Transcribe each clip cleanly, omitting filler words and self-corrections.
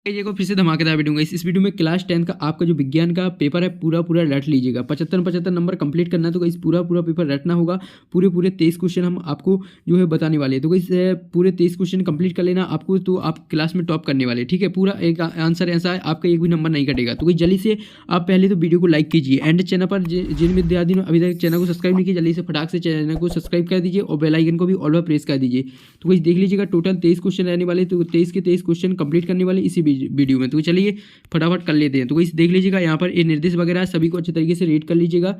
को फिर से धमाकेदार वीडियो इस वीडियो में क्लास 10 का आपका जो विज्ञान का पेपर है पूरा रट लीजिएगा। 75 नंबर कंप्लीट करना है तो इस पूरा पेपर रटना होगा। पूरे 23 क्वेश्चन हम आपको जो है बताने वाले हैं, तो इस पूरे 23 क्वेश्चन कंप्लीट कर लेना आपको, तो आप क्लास में टॉप करने वाले। ठीक है, पूरा एक आंसर ऐसा है आपका एक भी नंबर नहीं कटेगा। तो जल्दी से आप पहले तो वीडियो को लाइक कीजिए एंड चैनल पर जिन विद्यार्थियों ने अभी तक चैनल को सब्सक्राइब नहीं किया जल्दी से फटाक से चैनल को सब्सक्राइब कर दीजिए और बेल आइकन को भी ऑल पर प्रेस कर दीजिए। तो कुछ देख लीजिएगा, टोटल 23 क्वेश्चन रहने वाले, तो 23 के 23 क्वेश्चन कंप्लीट करने वाले इसी वीडियो में। तो चलिए फटाफट कर लेते हैं। तो इस देख लीजिएगा, यहाँ पर ये निर्देश वगैरह सभी को अच्छे तरीके से रीड कर लीजिएगा।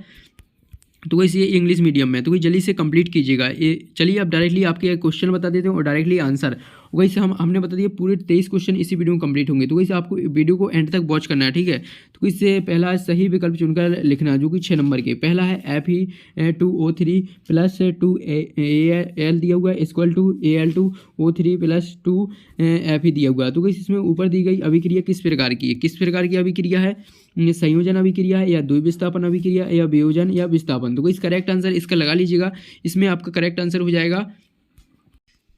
तो वैसे ये इंग्लिश मीडियम में, तो जल्दी से कंप्लीट कीजिएगा। ये चलिए अब डायरेक्टली आपके क्वेश्चन बता देते हैं और डायरेक्टली आंसर। वैसे हमने बता दिया पूरे 23 क्वेश्चन इसी वीडियो में कंप्लीट होंगे। तो वैसे आपको वीडियो को एंड तक वॉच करना है। ठीक है, तो इससे पहला सही विकल्प चुनकर लिखना जो कि 6 नंबर के। पहला है Fe2O3 प्लस 2Al दिया हुआ है equal to Al2O3 plus 2Fe दिया हुआ है। तो इसमें ऊपर दी गई अभिक्रिया किस प्रकार की है, किस प्रकार की अभिक्रिया है, संयोजन अभिक्रिया है या द्विविस्थापन अभिक्रिया या वियोजन या विस्थापन। तो करेक्ट आंसर इसका लगा लीजिएगा। इसमें आपका करेक्ट आंसर हो जाएगा,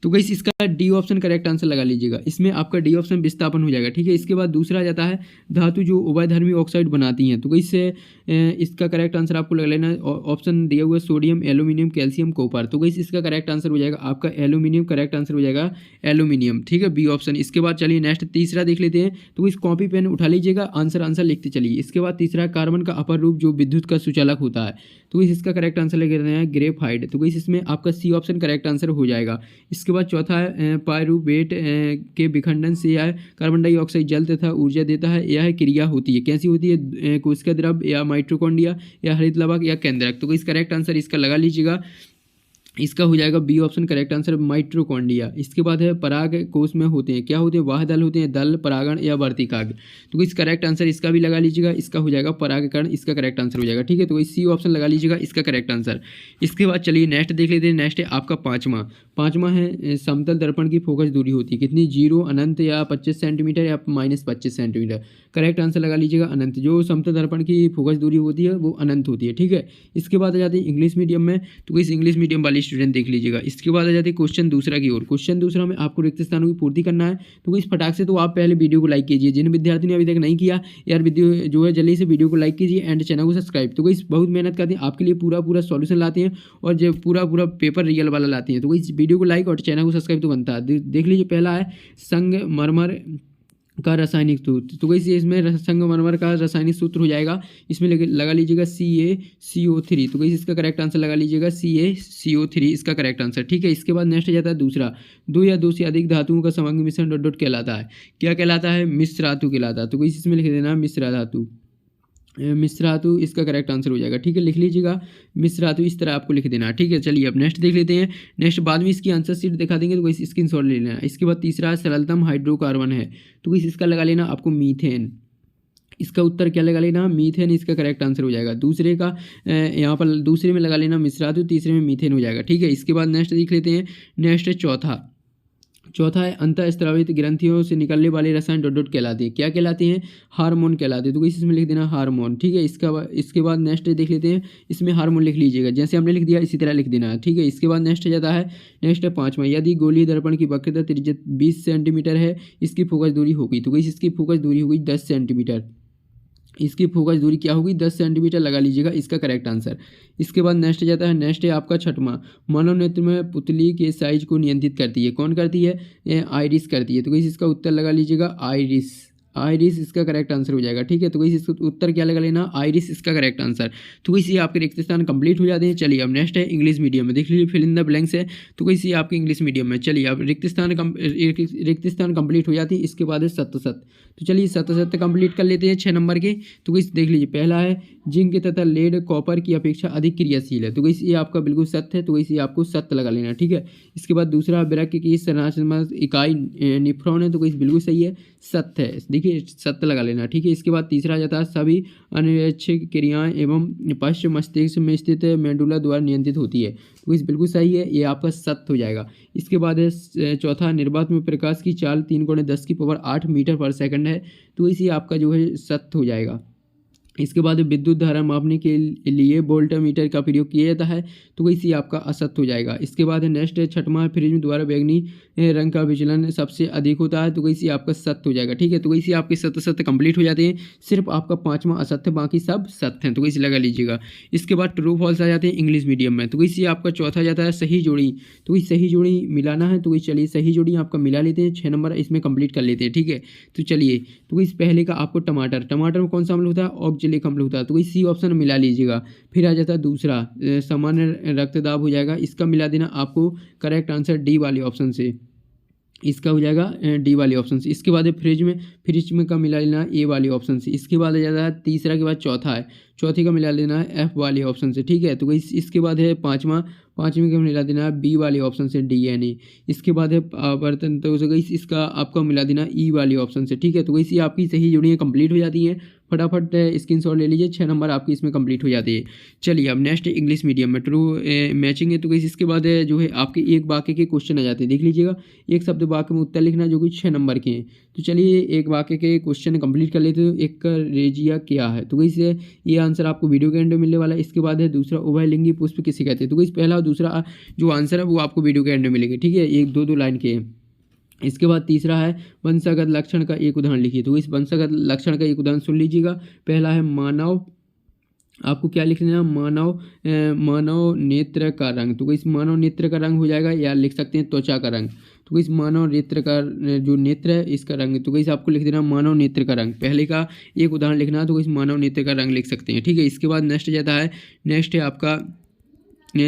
तो गाइस इसका डी ऑप्शन करेक्ट आंसर लगा लीजिएगा। इसमें आपका डी ऑप्शन विस्थापन हो जाएगा। ठीक है, इसके बाद दूसरा जाता है धातु जो उभयधर्मी ऑक्साइड बनाती हैं। तो गाइस इसका करेक्ट आंसर आपको लगा लेना है। ऑप्शन दिया हुआ है सोडियम, एल्यूमिनियम, कैल्शियम, कॉपर। तो गाइस इसका करेक्ट आंसर हो जाएगा आपका एल्यूमिनियम। करेक्ट आंसर हो जाएगा एल्यूमिनियम। ठीक है, बी ऑप्शन। इसके बाद चलिए नेक्स्ट तीसरा देख लेते हैं। तो इस कॉपी पेन उठा लीजिएगा, आंसर लिखते चलिए। इसके बाद तीसरा कार्बन का अपर रूप जो विद्युत का सुचालक होता है। तो इसका करेक्ट आंसर लग रहा है ग्रेफाइट। तो गाइस इसमें आपका सी ऑप्शन करेक्ट आंसर हो जाएगा। इसके बाद चौथा है पायरुवेट के विखंडन से यह कार्बन डाइऑक्साइड जल तथा ऊर्जा देता है। यह क्रिया होती है, कैसी होती है, कोशिका द्रव या माइटोकॉन्ड्रिया या हरित लवक या केंद्रक। तो इस करेक्ट आंसर इसका लगा लीजिएगा। इसका हो जाएगा B option correct answer mitochondria. इसके बाद है पराग कोश में होते हैं, क्या होते हैं, वाह दल होते हैं, दल, परागण या वर्तिकाग्र। तो इस करेक्ट आंसर इसका भी लगा लीजिएगा। इसका हो जाएगा परागकण, इसका करेक्ट आंसर हो जाएगा। ठीक है, तो सी ऑप्शन लगा लीजिएगा, इसका करेक्ट आंसर। इसके बाद चलिए नेक्स्ट देख लेते हैं। नेक्स्ट है आपका पाँचवा है समतल दर्पण की फोकस दूरी होती है कितनी, 0, अनंत या 25 सेंटीमीटर या -25 सेंटीमीटर। करेक्ट आंसर लगा लीजिएगा अनंत। जो समतल दर्पण की फोकस दूरी होती है वो अनंत होती है। ठीक है, इसके बाद आ जाती है इंग्लिश मीडियम में। तो इस इंग्लिश मीडियम वाली स्टूडेंट देख लीजिएगा। इसके बाद आ जाती है क्वेश्चन दूसरा की ओर। क्वेश्चन दूसरा में आपको रिक्त स्थानों की पूर्ति करना है। तो इस फटाक से तो आप पहले वीडियो को लाइक कीजिए। जिन विद्यार्थी ने अभी तक नहीं किया यार वीडियो जो है जल्दी से वीडियो को लाइक कीजिए एंड चैनल को सब्सक्राइब। तो इस बहुत मेहनत करते हैं आपके लिए, पूरा सॉल्यूशन लाते हैं और जो पूरा पेपर रियल वाला लाते हैं। तो इस वीडियो को लाइक और चैनल को सब्सक्राइब तो बनता है। देख लीजिए, पहला है संगमरमर का रासायनिक सूत्र। तो वैसे इसमें संगमरमर का रासायनिक सूत्र हो जाएगा, इसमें लगा लीजिएगा CaCO3। तो वैसे इसका करेक्ट आंसर लगा लीजिएगा CaCO3 इसका करेक्ट आंसर। ठीक है, इसके बाद नेक्स्ट जाता है दूसरा, 2 या 2 से अधिक धातुओं का समग्र मिश्रण डॉट कहलाता है, क्या कहलाता है, मिश्र धातु कहलाता है। तो वैसे इसमें लिख देना मिश्र धातु, मिश्र धातु इसका करेक्ट आंसर हो जाएगा। ठीक है, लिख लीजिएगा मिश्र धातु, इस तरह आपको लिख देना। ठीक है, चलिए अब नेक्स्ट देख लेते हैं। नेक्स्ट बाद में इसकी आंसर शीट दिखा देंगे, तो वैसे स्क्रीनशॉट ले लेना। इसके बाद तीसरा सरलतम हाइड्रोकार्बन है, तो इसका लगा लेना आपको मीथेन। इसका उत्तर क्या लगा लेना, मीथेन इसका करेक्ट आंसर हो जाएगा। दूसरे का यहाँ पर दूसरे में लगा लेना मिश्र धातु, तीसरे में मीथेन हो जाएगा। ठीक है, इसके बाद नेक्स्ट देख लेते हैं। नेक्स्ट चौथा है अंतःस्रावित ग्रंथियों से निकलने वाले रसायन डॉट डॉट कहलाते हैं, क्या कहलाते हैं, हार्मोन कहलाते हैं। तो इसमें लिख देना हार्मोन। ठीक है, इसके बाद नेक्स्ट देख लेते हैं। इसमें हार्मोन लिख लीजिएगा, जैसे हमने लिख दिया इसी तरह लिख देना है। ठीक है, इसके बाद नेक्स्ट जाता है। नेक्स्ट है 5वां, यदि गोलीय दर्पण की वक्रता त्रिज्या 20 सेंटीमीटर है, इसकी फोकस दूरी होगी। तो इसकी फोकस दूरी होगी 10 सेंटीमीटर। इसकी फोकस दूरी क्या होगी, 10 सेंटीमीटर लगा लीजिएगा, इसका करेक्ट आंसर। इसके बाद नेक्स्ट जाता है। नेक्स्ट है आपका 6वां, मनोनेत्र में पुतली के साइज को नियंत्रित करती है, कौन करती है, आइरिस करती है। तो इसका उत्तर लगा लीजिएगा आइरिस इसका करेक्ट आंसर हो जाएगा। ठीक है, तो इसका उत्तर क्या लगा लेना, आइरिस इसका करेक्ट आंसर। तो इसी आपके रिक्त स्थान कंप्लीट हो जाते हैं। चलिए अब नेक्स्ट है इंग्लिश मीडियम में, देख लीजिए फिल इन द ब्लैंक्स है। तो इसी आपके इंग्लिश मीडियम में चलिए अब रिक्त स्थान कंप्लीट हो जाती है। इसके बाद है सत। तो चलिए सत कंप्लीट कर लेते हैं 6 नंबर के। तो इस देख लीजिए, पहला है जिंक तथा लेड कॉपर की अपेक्षा अधिक क्रियाशील है। तो ये आपका बिल्कुल सत्य है, तो इसे आपको सत्य लगा लेना। ठीक है, इसके बाद दूसरा वृक्क की संरचनात्मक इकाई निफ्रॉन है, तो बिल्कुल सही है, सत्य है, देखिए सत्य लगा लेना। ठीक है, इसके बाद तीसरा जाता है सभी अनुच्छेद क्रियाएं एवं पश्चिम मस्तिष्क में स्थित मेडुला द्वारा नियंत्रित होती है। तो इस बिल्कुल सही है, ये आपका सत्य हो जाएगा। इसके बाद है चौथा, निर्वात में प्रकाश की चाल 3 × 10⁸ मीटर पर सेकंड है। तो इसी आपका जो है सत्य हो जाएगा। इसके बाद विद्युत धारा मापने के लिए वोल्टमीटर का प्रयोग किया जाता है, तो वैसे ये आपका असत्य हो जाएगा। इसके बाद नेक्स्ट छठवां, प्रिज्म द्वारा बैंगनी रंग का विचलन सबसे अधिक होता है, तो वैसे आपका सत्य हो जाएगा। ठीक है, तो वैसे आपके सत्य सत्य कंप्लीट हो जाते हैं, सिर्फ आपका पाँचवां असत्य, बाकी सब सत्य हैं, तो वैसे लगा लीजिएगा। इसके बाद ट्रू फॉल्स आ जाते हैं इंग्लिश मीडियम में, तो वैसे आपका चौथा जाता है सही जोड़ी, तो वही सही जोड़ी मिलाना है, तो वही चलिए सही जोड़ी आपका मिला लेते हैं, 6 नंबर इसमें कंप्लीट कर लेते हैं। ठीक है, तो चलिए, तो इस पहले का आपको टमाटर, टमाटर में कौन सा अम्ल होता है, ऑक्जेलिक अम्ल होता है, तो वही सी ऑप्शन मिला लीजिएगा। फिर आ जाता है दूसरा, सामान्य रक्तदाब हो जाएगा, इसका मिला देना आपको करेक्ट आंसर डी वाले ऑप्शन से, इसका हो जाएगा डी वाले ऑप्शन से। इसके बाद फ्रिज में का मिला लेना ए वाले ऑप्शन से। इसके बाद आ जाता है तीसरा के बाद चौथा है, चौथे का मिला लेना है एफ वाले ऑप्शन से। ठीक है, तो इसके बाद है पाँचवें का मिला देना है बी वाले ऑप्शन से, DNA। इसके बाद है आवर्तन, तो इसका आपका मिला देना ई वाले ऑप्शन से। ठीक है, तो वैसे आपकी सही जोड़ियाँ कंप्लीट हो जाती हैं। फटाफट स्क्रीनशॉट ले लीजिए, 6 नंबर आपकी इसमें कंप्लीट हो जाती है। चलिए अब नेक्स्ट इंग्लिश मीडियम में ट्रू मैचिंग है, तो इसके बाद जो है आपके एक वाक्य के क्वेश्चन आ जाते हैं, देख लीजिएगा। एक शब्द वाक्य में उत्तर लिखना जो कि 6 नंबर के हैं। तो चलिए एक वाक्य के क्वेश्चन कंप्लीट कर लेते हैं। एक रेजिया क्या है, तो वैसे ये आंसर आपको वीडियो के एंड में मिलने वाला है। इसके बाद है दूसरा, उभयलिंगी पुष्प किसे कहते हैं, तो वैसे पहला और दूसरा जो आंसर है वो आपको वीडियो के एंड में मिलेंगे। ठीक है, एक दो लाइन के। इसके बाद तीसरा है वंशागत लक्षण का एक उदाहरण लिखिए, तो इस वंशागत लक्षण का एक उदाहरण सुन लीजिएगा। पहला है मानव, आपको क्या लिख लेना, मानव नेत्र का रंग, तो इस मानव नेत्र का रंग हो जाएगा, या लिख सकते हैं त्वचा का रंग। तो इस मानव नेत्र का जो नेत्र है इसका रंग, तो इस आपको लिख देना मानव नेत्र का रंग। पहले का एक उदाहरण लिखना, तो इस मानव नेत्र का रंग लिख सकते हैं। ठीक है, इसके बाद नेक्स्ट है आपका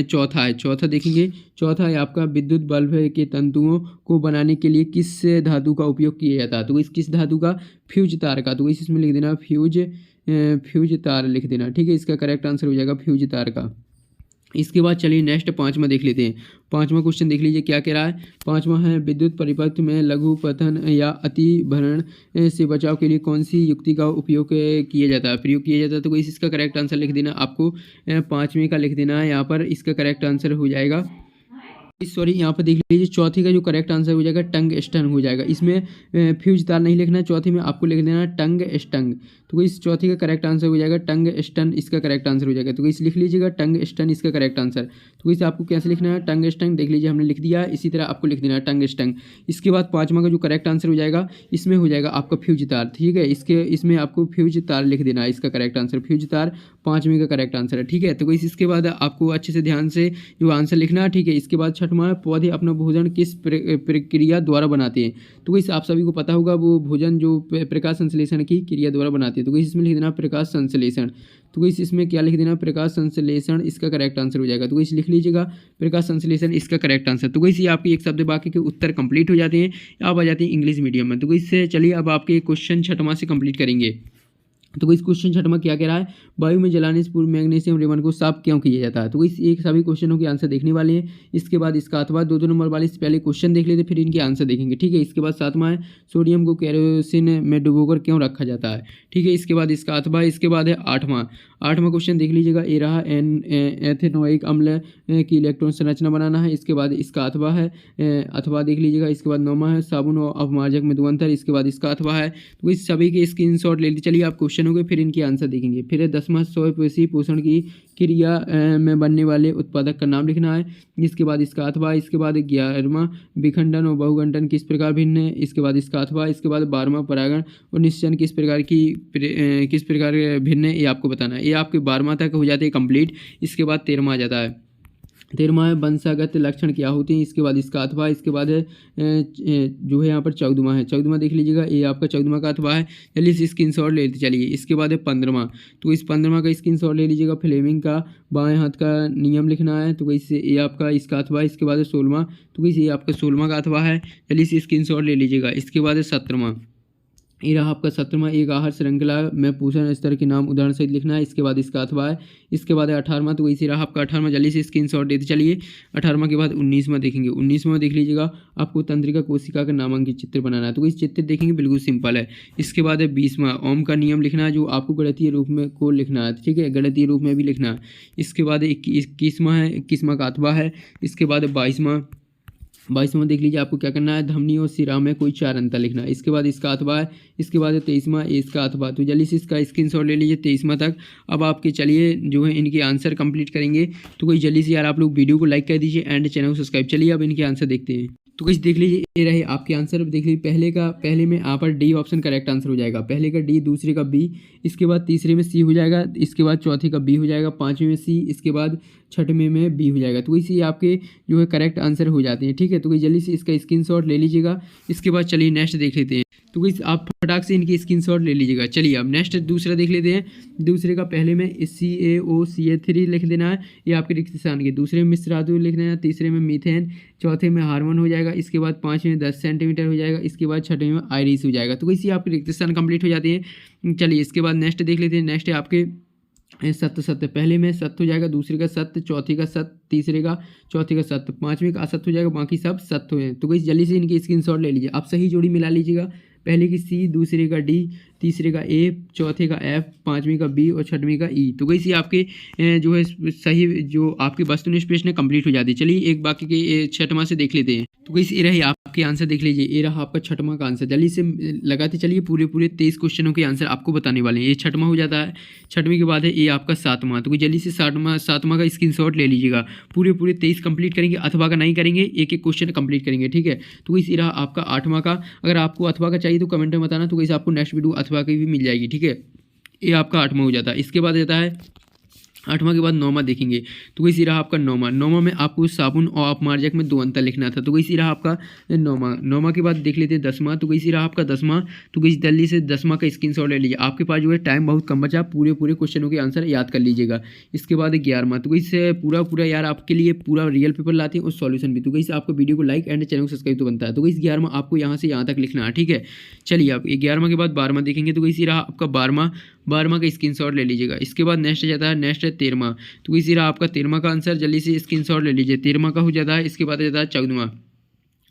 चौथा देखेंगे। चौथा है आपका विद्युत बल्ब के तंतुओं को बनाने के लिए किस धातु का उपयोग किया जाता है, तो इस किस धातु का, फ्यूज तार का, तो इसमें लिख देना फ्यूज तार लिख देना। ठीक है, इसका करेक्ट आंसर हो जाएगा फ्यूज तार का। इसके बाद चलिए नेक्स्ट पाँचवा देख लेते हैं। पाँचवा क्वेश्चन देख लीजिए क्या कह रहा है। पाँचवा है विद्युत परिपथ में लघु पतन या अति भरण से बचाव के लिए कौन सी युक्ति का उपयोग किया जाता है, तो इसका करेक्ट आंसर लिख देना, आपको पाँचवें का लिख देना है यहाँ पर। इसका करेक्ट आंसर हो जाएगा, सॉरी यहाँ पर देख लीजिए, चौथी का जो करेक्ट आंसर हो जाएगा टंगस्टन हो जाएगा। इसमें फ्यूज तार नहीं लिखना है, चौथी में आपको लिख देना टंगस्टन, तो इस चौथी का करेक्ट आंसर हो जाएगा टंगस्टन, इसका करेक्ट आंसर हो जाएगा। तो इस लिख लीजिएगा टंगस्टन, इसका करेक्ट आंसर। तो इसे आपको कैसे लिखना है, टंगस्टन, देख लीजिए हमने लिख दिया, इसी तरह आपको लिख देना है टंगस्टन। इसके बाद पाँचवा का जो करेक्ट आंसर हो जाएगा, इसमें हो जाएगा आपका फ्यूज तार। ठीक है, इसमें आपको फ्यूज तार लिख देना है, इसका करेक्ट आंसर फ्यूज तार पाँचवें का करेक्ट आंसर है। ठीक है, तो इसके बाद आपको अच्छे से ध्यान से जो आंसर लिखना है। ठीक है, इसके बाद छठवां, पौधे अपना भोजन किस प्रक्रिया द्वारा बनाते हैं, तो इस आप सभी को पता होगा, वो भोजन जो प्रकाश संश्लेषण की क्रिया द्वारा बनाते हैं, तो इसमें लिख देना प्रकाश संश्लेषण। तो इसमें क्या लिख देना, प्रकाश संश्लेषण, इसका करेक्ट आंसर हो जाएगा। तो इस लिख लीजिएगा प्रकाश संश्लेषण, इसका करेक्ट आंसर। तो इसी आपके एक शब्द वाक्य के उत्तर कंप्लीट हो जाते हैं। अब आ जाते हैं इंग्लिश मीडियम में, तो इससे चलिए अब आपके क्वेश्चन छठवां से कंप्लीट करेंगे। तो इस क्वेश्चन छठवां क्या कह रहा है, वायु में जलाने से पूर्व मैग्नीशियम रिबन को साफ क्यों किया जाता है, तो इस एक सभी क्वेश्चनों के आंसर देखने वाले हैं। इसके बाद इसका अथवा दो नंबर वाले से पहले क्वेश्चन देख लेते, फिर इनके आंसर देखेंगे। ठीक है, इसके बाद सातवां है सोडियम को केरोसिन में डुबोकर क्यों रखा जाता है। ठीक है, इसके बाद इसका अथवा। इसके बाद है आठवां क्वेश्चन देख लीजिएगा, ये रहा एथेनोइक अम्ल की इलेक्ट्रॉन संरचना बनाना है। इसके बाद इसका अथवा है, अथवा देख लीजिएगा। इसके बाद नौवां है साबुन और अपमार्जक में अंतर, इसके बाद इसका अथवा है। तो इस सभी के स्क्रीनशॉट ले लीजिए। चलिए आप क्वेश्चन हो गए, फिर इनके आंसर देखेंगे। फिर 10वां स्वयंपोषी पोषण की क्रिया में बनने वाले उत्पादक का नाम लिखना है। इसके बाद इसका अथवा। इसके बाद 11वां विखंडन और बहुगंठन किस प्रकार भिन्न है। इसके बाद इसका अथवा। इसके बाद 12वां परागण और निश्चन किस प्रकार भिन्न है, ये आपको बताना है। ये आपके 12वां तक हो जाते हैं कंप्लीट। इसके बाद 13वां आ जाता है। 13वां है वंशागत लक्षण क्या होते हैं। इसके बाद इसका अथवा। इसके बाद है जो है यहाँ पर 14वां है। 14वां देख लीजिएगा, ये आपका 14वां का अथवा है। चलिए इस स्क्रीनशॉट ले लेते चलिए। इसके बाद है 15वां, तो इस 15वां का स्क्रीनशॉट ले लीजिएगा। फ्लेमिंग का बाएं हाथ का नियम लिखना है, तो इससे ये आपका इसका अथवा है। इसके बाद है 16वां, तो ये आपका 16वां का अथवा है। चलिए इस स्क्रीनशॉट ले लीजिएगा। इसके बाद है 17वां, ये रहा आपका 17वां, एक आहार श्रृंखला में पोषण स्तर के नाम उदाहरण सहित लिखना है। इसके बाद इसका अथवा है। इसके बाद है 18वां, तो इसी रहा आपका 18वां। जल्दी से स्क्रीनशॉट देते चलिए। 18वां के बाद 19वां देखेंगे। 19वां देख लीजिएगा, आपको तंत्रिका कोशिका का नामांकित चित्र बनाना है, तो इस चित्र देखेंगे, बिल्कुल सिंपल है। इसके बाद है 20वां, ओम का नियम लिखना है, जो आपको गणितीय रूप में को लिखना है। ठीक है, गणितीय रूप में भी लिखना है। इसके बाद 21वां है, 21वां का अथवा है। इसके बाद 22वां 22वां देख लीजिए, आपको क्या करना है, धमनी और सिरा में कोई 4 अंतर लिखना है। इसके बाद इसका अथवा है, इसके बाद है 23वां इसका अथवा। तो जल्दी से इसका स्क्रीनशॉट ले लीजिए 23वां तक। अब आपके चलिए जो है इनके आंसर कंप्लीट करेंगे। तो कोई जल्दी से यार आप लोग वीडियो को लाइक कर दीजिए एंड चैनल को सब्सक्राइब। चलिए अब इनके आंसर देखते हैं। तो कुछ देख लीजिए, ये रहे आपके आंसर। देख लीजिए पहले में यहाँ पर डी ऑप्शन करेक्ट आंसर हो जाएगा। पहले का डी, दूसरे का बी, इसके बाद तीसरे में सी हो जाएगा, इसके बाद चौथे का बी हो जाएगा, पाँचवें में सी, इसके बाद छठवें में बी हो जाएगा। तो इसी आपके जो है करेक्ट आंसर हो जाते हैं। ठीक है, तो जल्दी से इसका स्क्रीनशॉट ले लीजिएगा। इसके बाद चलिए नेक्स्ट देख लेते हैं। तो इस आप फटाक से इनकी स्क्रीनशॉट ले लीजिएगा। चलिए अब नेक्स्ट दूसरा देख लेते हैं। दूसरे का पहले में CaOCl3 लिख देना है, ये आपके रिक्त स्थान के। दूसरे में मिश्र धातु लिख देना है, तीसरे में मीथेन, चौथे में हार्मोन हो जाएगा, इसके बाद पाँचवें में 10 सेंटीमीटर हो जाएगा, इसके बाद छठवें में आयरिस हो जाएगा। तो इसी आपके रिक्त स्थान कंप्लीट हो जाती है। चलिए इसके बाद नेक्स्ट देख लेते हैं। नेक्स्ट है आपके सत्य। पहले में सत्य हो जाएगा, दूसरे का सत्य, चौथे का सत्य, तीसरे का, चौथे का सत्य, पाँचवें का असत्य हो जाएगा, बाकी सब सत्य हैं। तो कोई जल्दी से इनकी स्क्रीनशॉट ले लीजिए। आप सही जोड़ी मिला लीजिएगा। पहले की सी, दूसरे का डी, तीसरे का ए, चौथे का एफ, पाँचवीं का बी और छठवीं का ई। तो कैसे आपके जो है सही जो आपकी वस्तुनिष्ठ प्रश्न कंप्लीट हो जाती है। चलिए एक बाकी के छठवां से देख लेते हैं। तो कैसे ये रही आपके आंसर देख लीजिए। ये रहा आपका छठवां का आंसर। जल्दी से लगाते चलिए, पूरे 23 क्वेश्चनों के आंसर आपको बताने वाले हैं। ये छठवां हो जाता है। छठवीं के बाद है ये आपका सातवां। तो जल्दी से सातवां का स्क्रीनशॉट ले लीजिएगा। पूरे 23 कंप्लीट करेंगे, अथवा का नहीं करेंगे, एक एक क्वेश्चन कंप्लीट करेंगे। ठीक है, तो इसी रहा आपका आठवां का। अगर आपको अथवा का चाहिए तो कमेंट में बताना, तो कैसे आपको नेक्स्ट वीडियो अथवा की भी मिल जाएगी। ठीक है, ये आपका आठवां हो जाता है। इसके बाद जाता है आठवां के बाद नौवां देखेंगे। तो इसी रहा आपका नौवां में आपको साबुन और अपमार्जक में 2 अंतर लिखना था। तो इसी रहा आपका नौवां के बाद देख लेते हैं 10वां। तो इसी रहा आपका 10वां। तो इस जल्दी से 10वां का स्क्रीनशॉट ले लीजिए। आपके पास जो है टाइम बहुत कम बचा, पूरे क्वेश्चनों के आंसर याद कर लीजिएगा। इसके बाद 11वां। तो इससे पूरा यार आपके लिए पूरा रियल पेपर लाते हैं और सॉल्यूशन भी। तो इस आपको वीडियो को लाइक एंड चैनल को सब्सक्राइब तो बनता है। तो इस 11वां आपको यहाँ से यहाँ तक लिखना है। ठीक है, चलिए आप 11वां के बाद 12वां देखेंगे। तो इसी रहा आपका 12वां का स्क्रीनशॉट ले लीजिएगा। इसके बाद नेक्स्ट जाता है, नेक्स्ट है 13वां। तो इसी रहा आपका 13वां का आंसर। जल्दी से स्क्रीनशॉट ले लीजिए। 13वां का हो जाता है। इसके बाद जाता है 14वां।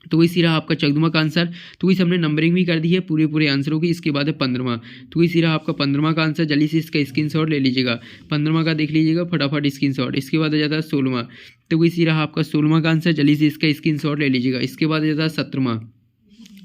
तो इसी रहा आपका 14वां का आंसर। तो इस हमने नंबरिंग भी कर दी है पूरे आंसरों की। इसके बाद है 15वां। तो इसी रहा आपका 15वां का आंसर। जल्दी से इसका स्क्रीनशॉट ले लीजिएगा। 15वां का देख लीजिएगा फटाफट स्क्रीनशॉट। इसके बाद जाता है 16वां। तो इसी रहा आपका 16वां का आंसर। जल्दी से इसका स्क्रीनशॉट ले लीजिएगा। इसके बाद जाता है 17वां।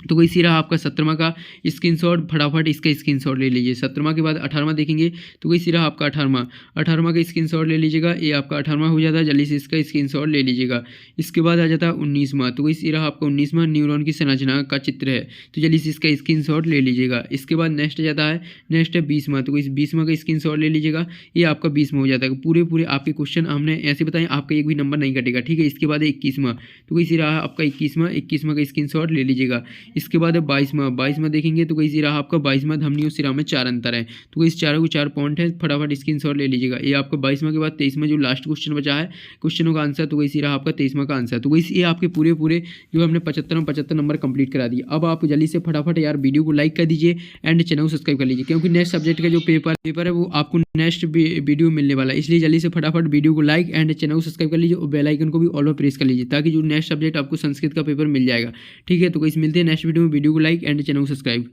तो इसी रहा आपका 17वां का स्क्रीनशॉट। फटाफट इसका स्क्रीनशॉट ले लीजिए। 17वां के बाद 18वां देखेंगे। तो इसी रहा आपका 18वां का स्क्रीनशॉट ले लीजिएगा। ये आपका 18वां हो जाता है। जल्दी से इसका स्क्रीनशॉट ले लीजिएगा। इसके बाद आ जाता है 19वां। तो इसी रहा आपका 19वां, न्यूरॉन की संरचना का चित्र है। तो जल्दी से इसका स्क्रीनशॉट ले लीजिएगा। इसके बाद नेक्स्ट जाता है, नेक्स्ट है 20वां। तो इस 20वां का स्क्रीनशॉट ले लीजिएगा। ये आपका 20वां हो जाता है। पूरे आपके क्वेश्चन हमने ऐसे बताएं, आपका एक भी नंबर नहीं कटेगा। ठीक है, इसके बाद है 21वां। तो इसी रहा आपका 21वां का स्क्रीनशॉट ले लीजिएगा। इसके बाद है 22वां देखेंगे। तो इसी रहा आपका 22वां, धमनी और सिरा में 4 अंतर है। तो इस चारों के 4 पॉइंट है, फटाफट स्क्रीनशॉट ले लीजिएगा। ये आपका 22वां के बाद 23वां जो लास्ट क्वेश्चन बचा है क्वेश्चनों का आंसर। तो इसी रहा आपका 23वां का आंसर। तो ये आपके पूरे जो हमने 75 नंबर कंप्लीट करा दिए। अब आप जल्दी से फटाफट यार वीडियो को लाइक कर दीजिए एंड चैनल को सब्सक्राइब कर लीजिए, क्योंकि नेक्स्ट सब्जेक्ट का जो पेपर है वो आपको नेक्स्ट वीडियो मिलने वाला है। इसलिए जल्दी से फटाफट वीडियो को लाइक एंड चैनल को सब्सक्राइब कर लीजिए और बेल आइकन को भी ऑल पर प्रेस कर लीजिए, ताकि जो नेक्स्ट सब्जेक्ट आपको संस्कृत का पेपर मिल जाएगा। ठीक है, तो मिलते हैं नेक्स्ट वीडियो में। वीडियो को लाइक एंड चैनल को सब्सक्राइब।